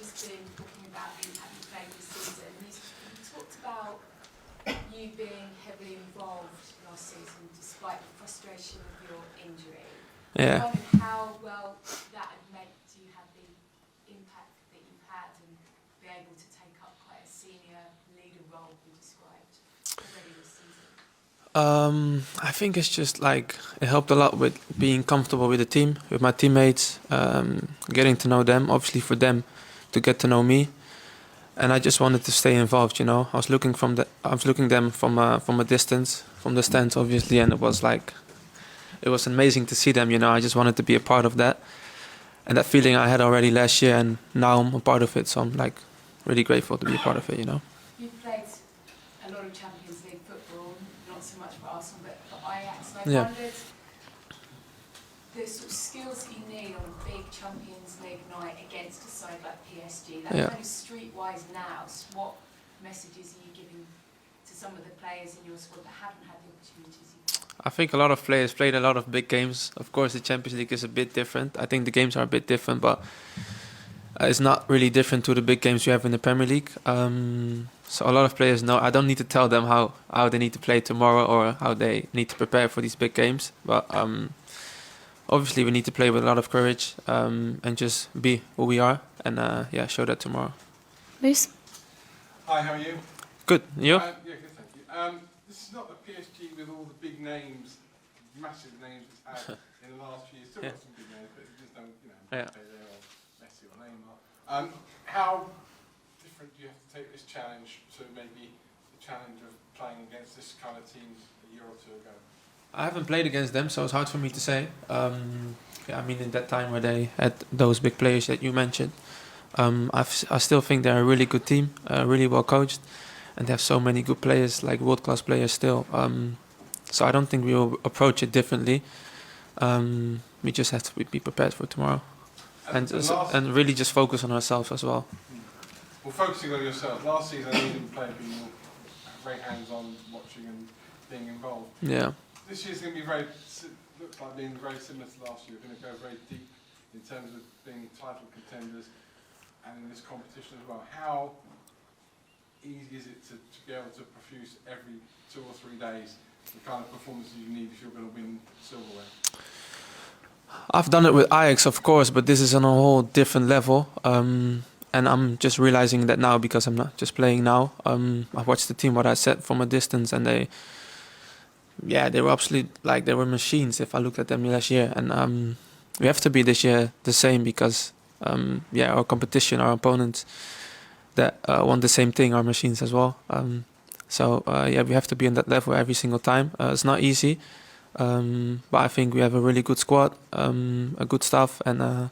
just been talking about the impact you played this season. You talked about you being heavily involved last season despite the frustration of your injury. Yeah. I wondered how well that had meant you have the impact that you've had and be able to take up quite a senior leader role you described already this season. I think it's just like it helped a lot with being comfortable with the team, with my teammates, getting to know them. Obviously, for them to get to know me, and I just wanted to stay involved. You know, I was looking them from a distance, from the stands, obviously, and it was amazing to see them. You know, I just wanted to be a part of that, and that feeling I had already last year, and now I'm a part of it. So I'm like really grateful to be a part of it. You know. You've played a lot of Champions League football, not so much for Arsenal, but for Ajax. And I Yeah. wondered the sort of skills that you need on a big Champions League night against a side like PSG. That Yeah. kind of streetwise now. What messages are you giving to some of the players in your squad that haven't had the opportunities you've had? I think a lot of players played a lot of big games. Of course, the Champions League is a bit different. I think the games are a bit different, but it's not really different to the big games you have in the Premier League. So a lot of players know. I don't need to tell them how they need to play tomorrow or how they need to prepare for these big games. But obviously, we need to play with a lot of courage and just be who we are and show that tomorrow. Moose? Hi, how are you? Good. You? Yeah, good, thank you. This is not the PSG with all the big names, massive names it's had in the last few years. Still got some big names, but you just don't, Yeah. Mbappe there or Messi or Neymar. How different do you have to take this challenge to maybe the challenge of playing against this kind of team a year or two ago? I haven't played against them, so it's hard for me to say. I mean, in that time where they had those big players that you mentioned, I still think they're a really good team, really well coached, and they have so many good players, like world-class players still. So I don't think we will approach it differently. We just have to be prepared for tomorrow, and really just focus on ourselves as well. Well, focusing on yourself. Last season, you didn't play, but you were very hands-on, watching and being involved. Yeah. This year's going to be looks like being very similar to last year. We're going to go very deep in terms of being title contenders and in this competition as well. How easy is it to be able to produce every 2 or 3 days the kind of performances you need if you're going to win silverware? I've done it with Ajax, of course, but this is on a whole different level. And I'm just realizing that now because I'm not just playing now. I watched the team what I said from a distance, and they were absolutely like they were machines. If I looked at them last year, and we have to be this year the same because our competition, our opponents that want the same thing, are machines as well. We have to be on that level every single time. It's not easy, but I think we have a really good squad, a good staff, and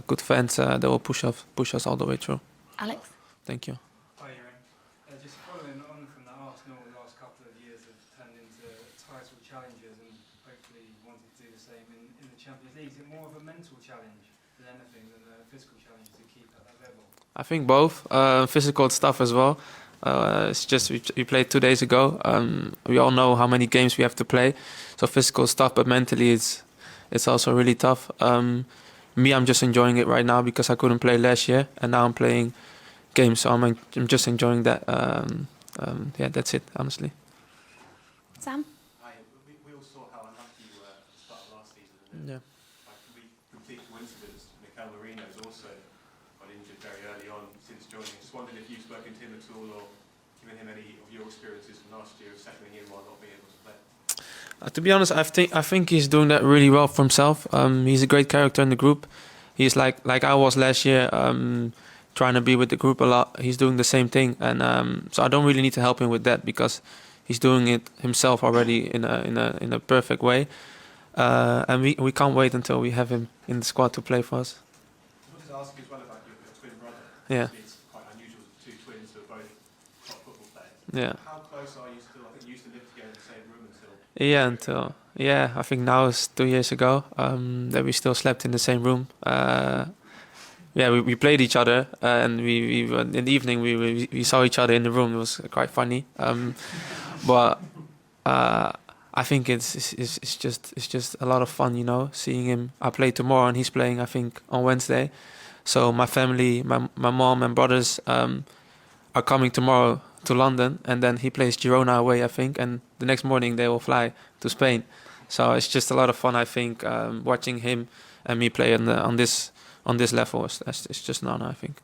good fans that will push us all the way through. Alex? Thank you. Hi, Erin. Just following on from that, Arsenal the last couple of years have turned into title challengers and hopefully wanted to do the same in the Champions League. Is it more of a mental challenge than anything than a physical challenge to keep at that level? I think both. Physical stuff as well. It's just we played 2 days ago. We all know how many games we have to play, so physical stuff. But mentally, it's also really tough. I'm just enjoying it right now because I couldn't play last year, and now I'm playing games, so I'm just enjoying that. That's it, honestly. Sam? Hi, we all saw how unlucky you were at the start of last season. And Yeah. by complete coincidence, Mikel Merino's also got injured very early on since joining. Just wondering if you've spoken to him at all or given him any of your experiences from last year of settling in while not being able to play. To be honest, I think he's doing that really well for himself. He's a great character in the group. He's like I was last year, trying to be with the group a lot. He's doing the same thing, and so I don't really need to help him with that because he's doing it himself already in a perfect way. And we can't wait until we have him in the squad to play for us. I wanted to ask you as well about your twin brother. Yeah. It's quite unusual that 2 twins who are both top football players. Yeah. How close are you still? I think you used to live together in the same room until... I think now it's 2 years ago that we still slept in the same room. We played each other, and we in the evening we saw each other in the room. It was quite funny, but I think it's just a lot of fun, seeing him. I play tomorrow, and he's playing I think on Wednesday, So my family, my mom and brothers are coming tomorrow to London, and then he plays Girona away, I think, and the next morning they will fly to Spain. So it's just a lot of fun, I think, watching him and me play on this level. It's just an honor, I think.